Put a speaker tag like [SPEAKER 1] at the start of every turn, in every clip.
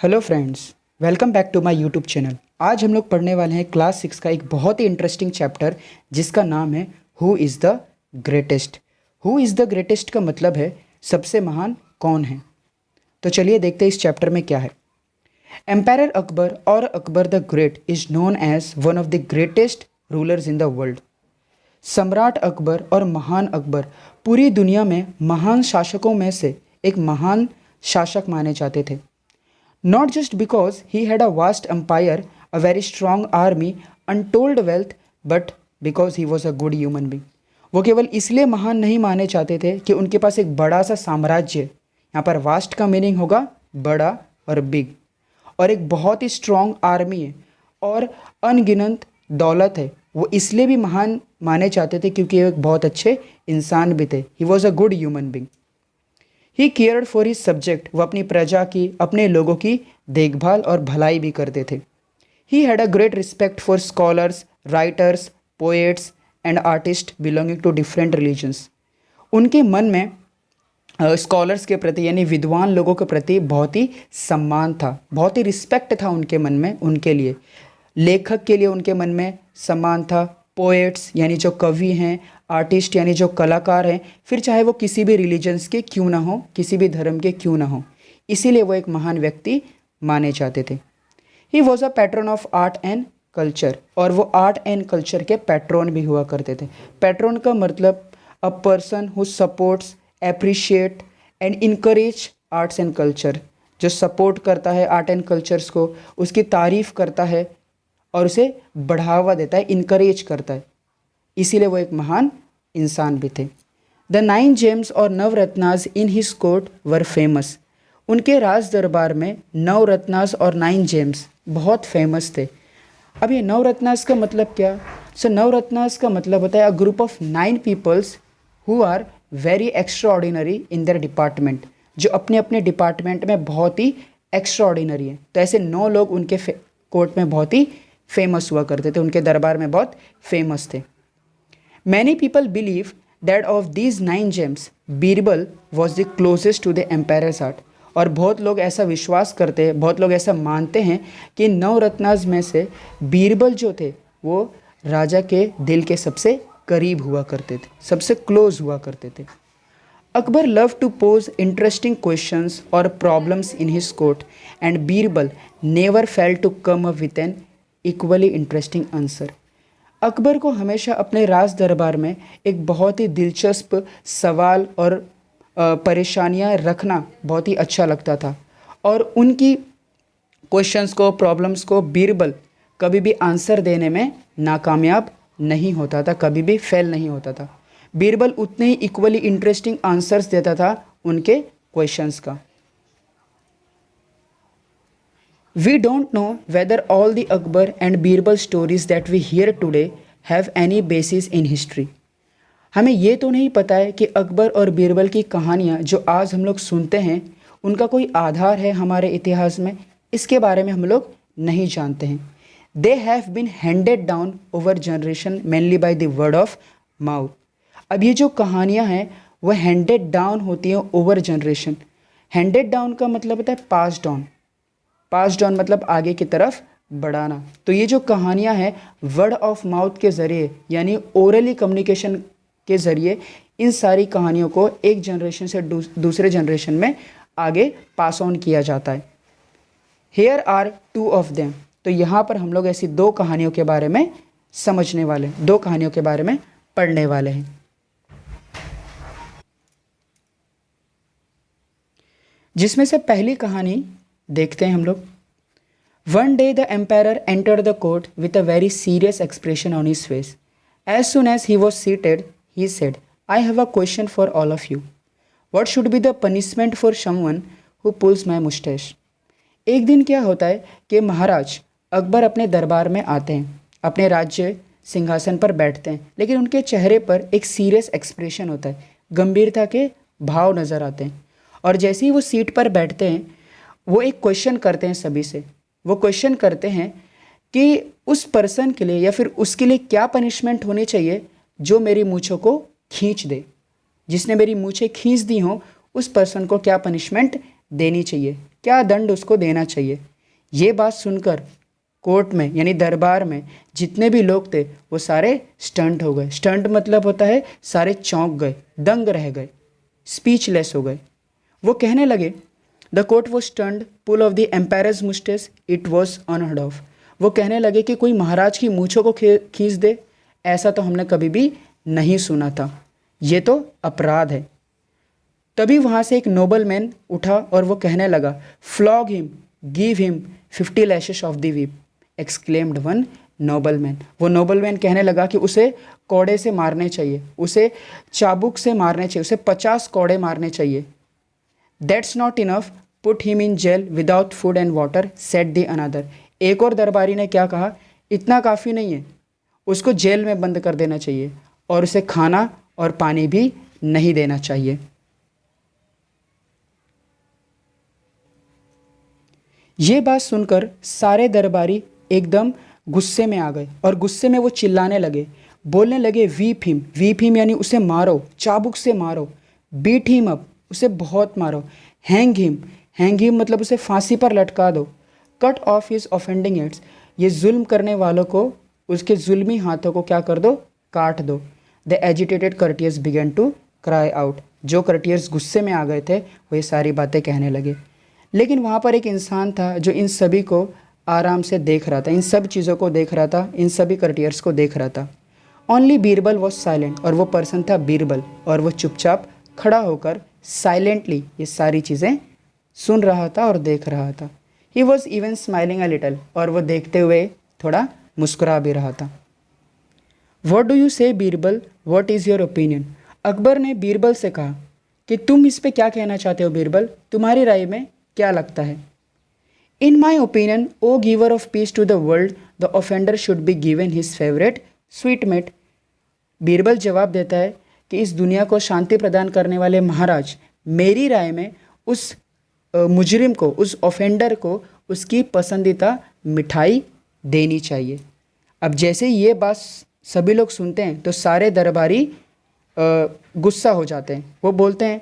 [SPEAKER 1] Hello friends, welcome back to my YouTube channel. आज हम लोग पढ़ने वाले हैं क्लास 6 का एक बहुत ही इंटरेस्टिंग चैप्टर जिसका नाम है who is the greatest. Who is the greatest का मतलब है सबसे महान कौन है। तो चलिए देखते हैं इस चैप्टर में क्या है। एम्पायर अकबर और Akbar the great is known as one of the greatest rulers in the world. सम्राट अकबर और महान अकबर पूरी दुनिया में महान शासकों में से एक महान शासक माने जाते थे। Not just because he had a vast empire, a very strong army, untold wealth, but because he was a good human being. वो केवल इसलिए महान नहीं माने जाते थे कि उनके पास एक बड़ा सा साम्राज्य है। यहाँ पर वास्ट का मीनिंग होगा बड़ा और बिग, और एक बहुत ही स्ट्रॉन्ग आर्मी है और अनगिनत दौलत है। वो इसलिए भी महान माने जाते थे क्योंकि वो एक बहुत अच्छे इंसान भी थे। He was a good human being. He cared for his subject, वो अपनी प्रजा की, अपने लोगों की देखभाल और भलाई भी करते थे। He had a great respect for scholars, writers, poets and artist belonging to different religions. उनके मन में स्कॉलर्स के प्रति यानी विद्वान लोगों के प्रति बहुत ही सम्मान था, बहुत ही रिस्पेक्ट था उनके मन में उनके लिए। लेखक के लिए उनके मन में सम्मान था। पोएट्स यानी जो कवि हैं, आर्टिस्ट यानी जो कलाकार हैं, फिर चाहे वो किसी भी रिलीजन्स के क्यों ना हो, किसी भी धर्म के क्यों ना हो, इसीलिए वो एक महान व्यक्ति माने जाते थे। He was a pattern of art and culture, और वो आर्ट एंड कल्चर के पैट्रन भी हुआ करते थे। पैट्रन का मतलब a person who supports, appreciate and encourage arts and culture, जो सपोर्ट करता है आर्ट एंड कल्चर्स को, उसकी तारीफ करता है और उसे बढ़ावा देता है, इनकरेज करता है। इसीलिए वो एक महान इंसान भी थे। द 9 जेम्स और navratnas in his court were famous. उनके राज दरबार में नवरत्नास और 9 जेम्स बहुत फेमस थे। अब ये नवरत्नास का मतलब क्या? नवरत्नास का मतलब होता है a group of 9 peoples who are very extraordinary in their department, जो अपने अपने डिपार्टमेंट में बहुत ही एक्स्ट्राऑर्डिनरी हैं। तो ऐसे 9 लोग उनके कोर्ट में बहुत ही फेमस हुआ करते थे, उनके दरबार में बहुत फेमस थे। Many people believe that of these 9 gems Birbal was the closest to the emperor's heart. और बहुत लोग ऐसा विश्वास करते हैं, बहुत लोग ऐसा मानते हैं कि नवरत्नास में से बीरबल जो थे वो राजा के दिल के सबसे करीब हुआ करते थे, सबसे क्लोज हुआ करते थे। Akbar love to pose interesting questions और problems in his court and Birbal never fail to come up with an equally interesting answer. Akbar को हमेशा अपने राज दरबार में एक बहुत ही दिलचस्प सवाल और परेशानियां रखना बहुत ही अच्छा लगता था, और उनकी क्वेश्चंस को, प्रॉब्लम्स को बीरबल कभी भी आंसर देने में नाकामयाब नहीं होता था, कभी भी फेल नहीं होता था। बीरबल उतने ही इक्वली इंटरेस्टिंग आंसर्स देता था उनके क्वेश्चंस का। We don't know whether all the Akbar and Birbal stories that we hear today have any basis in history. हमें ये तो नहीं पता है कि अकबर और बीरबल की कहानियाँ जो आज हम लोग सुनते हैं उनका कोई आधार है हमारे इतिहास में, इसके बारे में हम लोग नहीं जानते हैं। They have been handed down over generation mainly by the word of mouth. अब ये जो कहानियाँ हैं वह हैंडेड डाउन होती हैं ओवर जनरेशन। हैंडेड डाउन का मतलब होता है पास्ड ऑन, पास्ड ऑन मतलब आगे की तरफ बढ़ाना। तो ये जो कहानियाँ हैं वर्ड ऑफ माउथ के ज़रिए यानी ओरली कम्युनिकेशन के ज़रिए इन सारी कहानियों को एक जनरेशन से दूसरे जनरेशन में आगे पास ऑन किया जाता है। Here are 2 of them. तो यहाँ पर हम लोग ऐसी 2 कहानियों के बारे में समझने वाले हैं, 2 कहानियों के बारे में पढ़ने वाले हैं। जिसमें से पहली कहानी देखते हैं हम लोग। One day the emperor entered the court with a very serious expression on his face. As soon as he was seated he said, I have a question for all of you. What should be the punishment for someone who pulls my moustache. एक दिन क्या होता है कि महाराज अकबर अपने दरबार में आते हैं, अपने राज्य सिंहासन पर बैठते हैं, लेकिन उनके चेहरे पर एक सीरियस एक्सप्रेशन होता है, गंभीरता के भाव नज़र आते हैं। और जैसे ही वो सीट पर बैठते हैं वो एक क्वेश्चन करते हैं सभी से। वो क्वेश्चन करते हैं कि उस पर्सन के लिए या फिर उसके लिए क्या पनिशमेंट होनी चाहिए जो मेरी मूँछों को खींच दे, जिसने मेरी मूँछें खींच दी हों उस पर्सन को क्या पनिशमेंट देनी चाहिए। क्या दंड उसको देना चाहिए। ये बात सुनकर कोर्ट में यानी दरबार में जितने भी लोग थे वो सारे स्टंट हो गए। स्टंट मतलब होता है सारे चौंक गए, दंग रह गए, स्पीचलेस हो गए। वो कहने लगे, the court was stunned, pull of the emperor's moustache, it was unheard of. वो कहने लगे कि कोई महाराज की मूँछों को खींच दे, ऐसा तो हमने कभी भी नहीं सुना था, ये तो अपराध है। तभी वहाँ से एक नोबल मैन उठा और वो कहने लगा, flog him, give him 50 lashes of the whip, exclaimed one noble man. वो नोबल मैन कहने लगा कि उसे कोड़े से मारने चाहिए, उसे चाबुक से मारने चाहिए, उसे 50 कोड़े मारने चाहिए। That's not enough, put him in jail without food and water, said the another. एक और दरबारी ने क्या कहा, इतना काफ़ी नहीं है, उसको जेल में बंद कर देना चाहिए और उसे खाना और पानी भी नहीं देना चाहिए। ये बात सुनकर सारे दरबारी एकदम गुस्से में आ गए और गुस्से में वो चिल्लाने लगे, बोलने लगे, वीप हिम यानी उसे मारो, चाबुक से मारो, बीट हिम अप, उसे बहुत मारो, हैंग हिम मतलब उसे फांसी पर लटका दो, cut off his offending heads, ये जुल्म करने वालों को उसके जुल्मी हाथों को क्या कर दो, काट दो। The agitated courtiers began to cry out. जो कर्टियर्स गुस्से में आ गए थे वो ये सारी बातें कहने लगे। लेकिन वहाँ पर एक इंसान था जो इन सभी को आराम से देख रहा था, इन सब चीज़ों को देख रहा था, इन सभी कर्टियर्स को देख रहा था। ओनली बीरबल वॉज साइलेंट, और वो पर्सन था बीरबल, और वो चुपचाप खड़ा होकर साइलेंटली ये सारी चीज़ें सुन रहा था और देख रहा था। He was even smiling a little, और वो देखते हुए थोड़ा मुस्कुरा भी रहा था। वॉट डू यू से Birbal, what is your opinion. Akbar ने बीरबल से कहा कि तुम इस पे क्या कहना चाहते हो बीरबल, तुम्हारी राय में क्या लगता है। In my opinion, O giver of peace to the world, the offender should be given his favourite sweetmeat. Birbal जवाब देता है कि इस दुनिया को शांति प्रदान करने वाले महाराज, मेरी राय में उस मुजरिम को, उस ऑफेंडर को उसकी पसंदीदा मिठाई देनी चाहिए। अब जैसे ये बात सभी लोग सुनते हैं तो सारे दरबारी गुस्सा हो जाते हैं। वो बोलते हैं,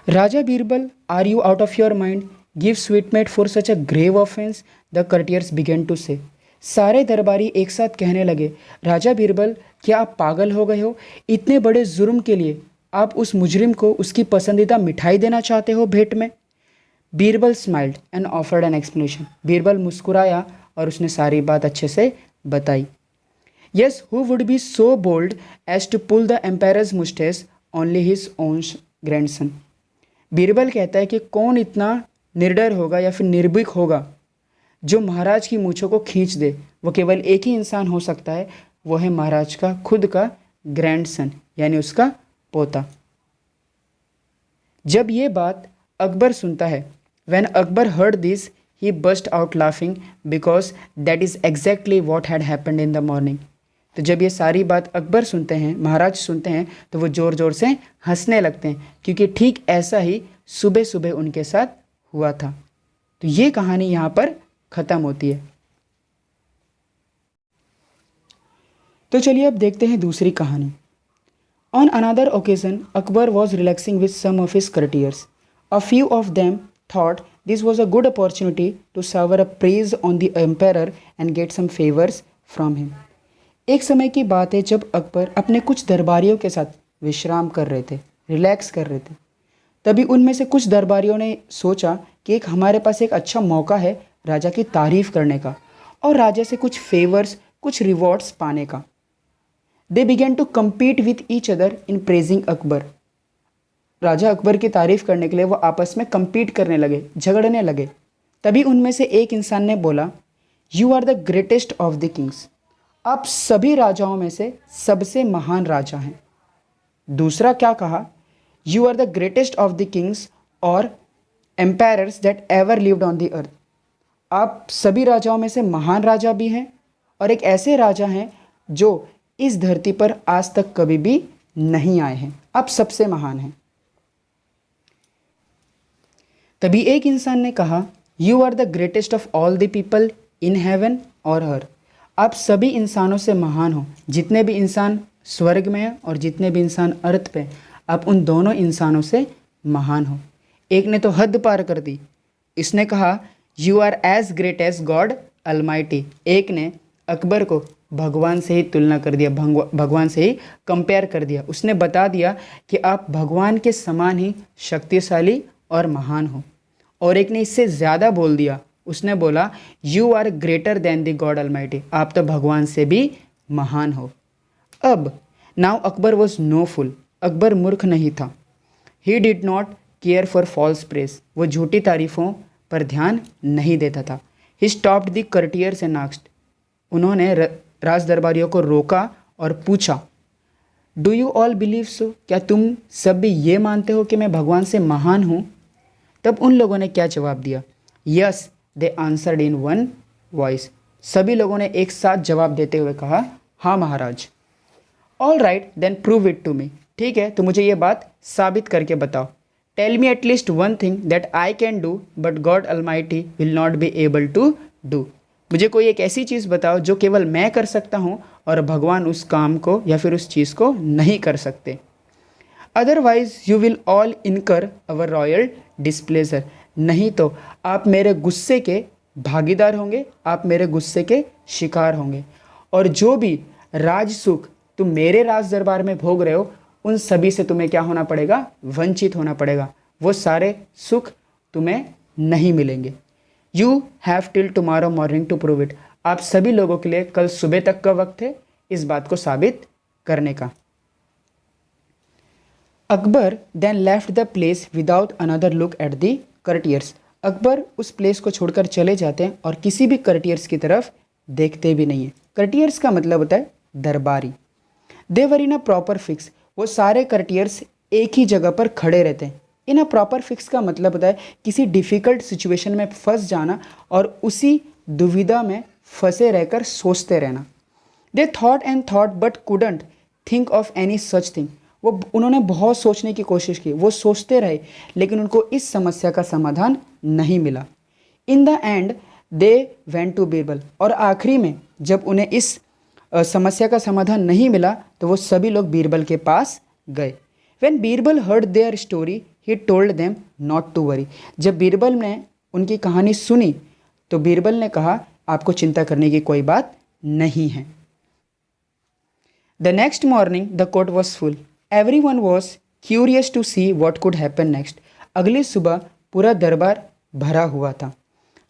[SPEAKER 1] Raja Birbal, are you out of your mind, give sweetmeat for such a grave offence, the courtiers began to say. सारे दरबारी एक साथ कहने लगे, राजा बीरबल, क्या आप पागल हो गए हो, इतने बड़े जुर्म के लिए आप उस मुजरिम को उसकी पसंदीदा मिठाई देना चाहते हो भेंट में। Birbal smiled and offered an explanation. Birbal मुस्कुराया और उसने सारी बात अच्छे से बताई। Yes, who would be so bold as to pull the emperor's moustache, only his own grandson. Birbal कहता है कि कौन इतना निर्डर होगा या फिर निर्भीक होगा जो महाराज की मूँछों को खींच दे। वो केवल एक ही इंसान हो सकता है, वो है महाराज का खुद का ग्रैंडसन यानी उसका पोता। जब ये बात अकबर सुनता है, when Akbar heard this he burst out laughing because that is exactly what had happened in the morning. तो जब ये सारी बात अकबर सुनते हैं, महाराज सुनते हैं, तो वो ज़ोर ज़ोर से हंसने लगते हैं, क्योंकि ठीक ऐसा ही सुबह सुबह उनके साथ हुआ था। तो ये कहानी यहाँ पर ख़त्म होती है। तो चलिए अब देखते हैं दूसरी कहानी। On another occasion Akbar was relaxing with some of his courtiers. A few of them thought this was a good opportunity to shower a praise on the emperor and get some favors from him. एक समय की बात है जब अकबर अपने कुछ दरबारियों के साथ विश्राम कर रहे थे, रिलैक्स कर रहे थे। तभी उनमें से कुछ दरबारियों ने सोचा कि हमारे पास एक अच्छा मौका है राजा की तारीफ़ करने का और राजा से कुछ फेवर्स, कुछ रिवॉर्ड्स पाने का। They began to compete with each other in praising Akbar. राजा अकबर की तारीफ़ करने के लिए वो आपस में कम्पीट करने लगे, झगड़ने लगे। तभी उनमें से एक इंसान ने बोला, you are the greatest of the kings. आप सभी राजाओं में से सबसे महान राजा हैं। दूसरा क्या कहा, you are the greatest of the kings और emperors that ever lived on the earth. आप सभी राजाओं में से महान राजा भी हैं और एक ऐसे राजा हैं जो इस धरती पर आज तक कभी भी नहीं आए हैं। आप सबसे महान हैं। तभी एक इंसान ने कहा, you are the greatest of all the people in heaven और अर्थ। आप सभी इंसानों से महान हो, जितने भी इंसान स्वर्ग में हैं और जितने भी इंसान अर्थ पे, आप उन दोनों इंसानों से महान हो। एक ने तो हद पार कर दी, इसने कहा you are as great as God almighty. एक ने अकबर को भगवान से ही तुलना कर दिया, भगवान से ही कंपेयर कर दिया। उसने बता दिया कि आप भगवान के समान ही शक्तिशाली और महान हो। और एक ने इससे ज़्यादा बोल दिया, उसने बोला you are greater than the God almighty. आप तो भगवान से भी महान हो। अब now Akbar was no fool. Akbar मूर्ख नहीं था। He did not care for false praise. वो झूठी तारीफों पर ध्यान नहीं देता था। He stopped the courtiers and asked. उन्होंने राज दरबारियों को रोका और पूछा do you all believe so. क्या तुम सब भी ये मानते हो कि मैं भगवान से महान हूँ। तब उन लोगों ने क्या जवाब दिया। Yes they answered in one voice. सभी लोगों ने एक साथ जवाब देते हुए कहा हाँ महाराज। All right then prove it to me. ठीक है तो मुझे ये बात साबित करके बताओ। Tell me at least one thing that I can do but God almighty will not be able to do. मुझे कोई एक ऐसी चीज़ बताओ जो केवल मैं कर सकता हूँ और भगवान उस काम को या फिर उस चीज़ को नहीं कर सकते। अदरवाइज यू विल ऑल इनकर अवर रॉयल डिस्प्लेजर। नहीं तो आप मेरे गुस्से के भागीदार होंगे, आप मेरे गुस्से के शिकार होंगे। और जो भी राज सुख तुम मेरे राज दरबार में भोग रहे हो उन सभी से तुम्हें क्या होना पड़ेगा, वंचित होना पड़ेगा। वो सारे सुख तुम्हें नहीं मिलेंगे। You have till tomorrow morning to prove it. आप सभी लोगों के लिए कल सुबह तक का वक्त है इस बात को साबित करने का। Akbar then left the place without another look at the courtiers. Akbar उस प्लेस को छोड़कर चले जाते हैं और किसी भी कर्टियर्स की तरफ देखते भी नहीं है। कर्टियर्स का मतलब होता है दरबारी। दे वर इन अ प्रॉपर फिक्स। वो सारे कर्टियर्स एक ही जगह पर खड़े रहते हैं। इन अ प्रॉपर फिक्स का मतलब होता है किसी डिफ़िकल्ट सिचुएशन में फंस जाना और उसी दुविधा में फंसे रहकर सोचते रहना। They thought and thought but couldn't think of any such thing. उन्होंने बहुत सोचने की कोशिश की, वो सोचते रहे लेकिन उनको इस समस्या का समाधान नहीं मिला। In the end they went to Birbal. और आखिरी में जब उन्हें इस समस्या का समाधान नहीं मिला तो वो सभी लोग बीरबल के पास गए। When Birbal heard their story, he told them not to worry. जब बीरबल ने उनकी कहानी सुनी तो बीरबल ने कहा आपको चिंता करने की कोई बात नहीं है। The next morning the court was full. Everyone was curious to see what could happen next. अगली सुबह पूरा दरबार भरा हुआ था।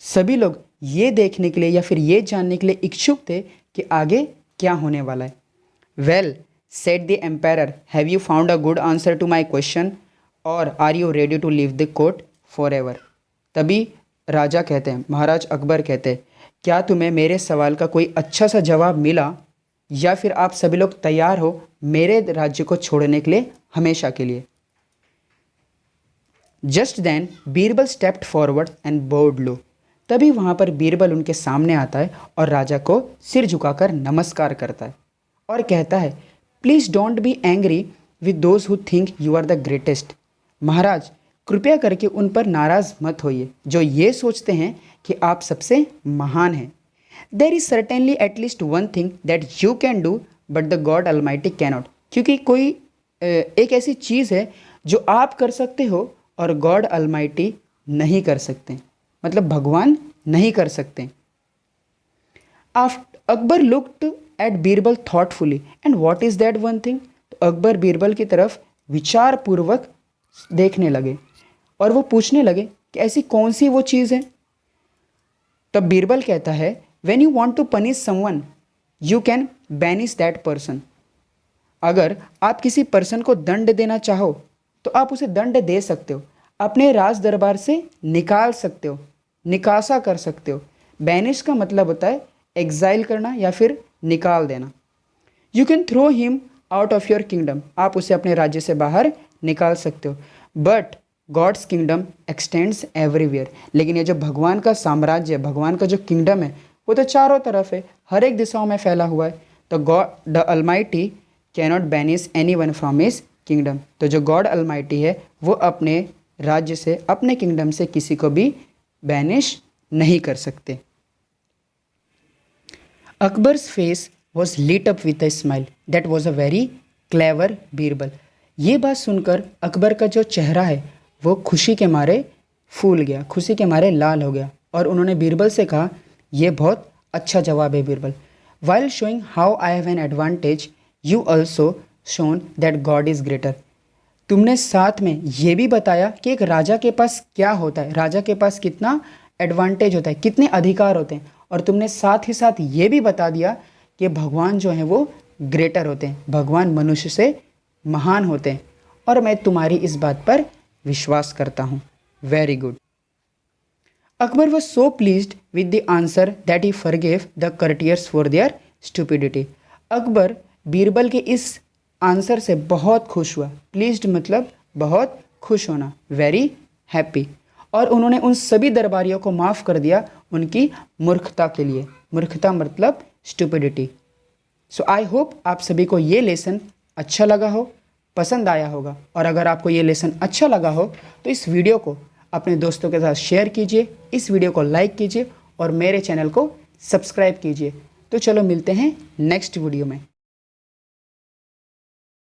[SPEAKER 1] सभी लोग ये देखने के लिए या फिर ये जानने के लिए इच्छुक थे कि आगे क्या होने वाला है। Well, said the emperor, have you found a good answer to my question or are you ready to leave the court forever? तभी राजा कहते हैं, महाराज अकबर कहते हैं, क्या तुम्हें मेरे सवाल का कोई अच्छा सा जवाब मिला या फिर आप सभी लोग तैयार हो मेरे राज्य को छोड़ने के लिए हमेशा के लिए। Just then Birbal stepped forward and bowed low. तभी वहाँ पर बीरबल उनके सामने आता है और राजा को सिर झुकाकर नमस्कार करता है और कहता है please don't be angry with those who think you are the greatest. महाराज कृपया करके उन पर नाराज़ मत होइए जो ये सोचते हैं कि आप सबसे महान हैं। There is certainly at least one thing that you can do but the God almighty cannot. क्योंकि कोई एक ऐसी चीज़ है जो आप कर सकते हो और गॉड अलमाइटी नहीं कर सकते, मतलब भगवान नहीं कर सकते। Akbar looked at Birbal thoughtfully and what is that one thing. तो अकबर बीरबल की तरफ विचार पूर्वक देखने लगे और वो पूछने लगे कि ऐसी कौन सी वो चीज़ है। तब बीरबल कहता है when you want to punish someone you can banish that person. अगर आप किसी पर्सन को दंड देना चाहो तो आप उसे दंड दे सकते हो, अपने राज दरबार से निकाल सकते हो, निकासा कर सकते हो। बैनिश का मतलब होता है एग्जाइल करना या फिर निकाल देना। You can throw him out of your kingdom. आप उसे अपने राज्य से बाहर निकाल सकते हो। But God's kingdom extends everywhere. लेकिन ये जो भगवान का साम्राज्य है, भगवान का जो किंगडम है वो तो चारों तरफ है, हर एक दिशाओं में फैला हुआ है। तो God the Almighty cannot banish any one from his kingdom. तो जो गॉड अलमाइटी है वो अपने राज्य से, अपने किंगडम से किसी को भी बैनिश नहीं कर सकते। Akbar's face was lit up with a smile that was a very clever Birbal. ये बात सुनकर अकबर का जो चेहरा है वो खुशी के मारे फूल गया, खुशी के मारे लाल हो गया और उन्होंने बीरबल से कहा, यह बहुत अच्छा जवाब है Birbal. While showing how I have an advantage you also shown that God is greater. तुमने साथ में ये भी बताया कि एक राजा के पास क्या होता है, राजा के पास कितना एडवांटेज होता है, कितने अधिकार होते हैं, और तुमने साथ ही साथ ये भी बता दिया कि भगवान जो हैं वो ग्रेटर होते हैं, भगवान मनुष्य से महान होते हैं, और मैं तुम्हारी इस बात पर विश्वास करता हूँ। Very good. Akbar was so pleased with the answer that he forgave the courtiers for their stupidity. Akbar Birbal के इस आंसर से बहुत खुश हुआ। प्लीज्ड मतलब बहुत खुश होना, वेरी हैप्पी। और उन्होंने उन सभी दरबारियों को माफ़ कर दिया उनकी मूर्खता के लिए। मूर्खता मतलब स्टूपिडिटी। सो आई होप आप सभी को ये लेसन अच्छा लगा हो, पसंद आया होगा। और अगर आपको ये लेसन अच्छा लगा हो तो इस वीडियो को अपने दोस्तों के साथ शेयर कीजिए, इस वीडियो को लाइक कीजिए और मेरे चैनल को सब्सक्राइब कीजिए। तो चलो मिलते हैं नेक्स्ट वीडियो में।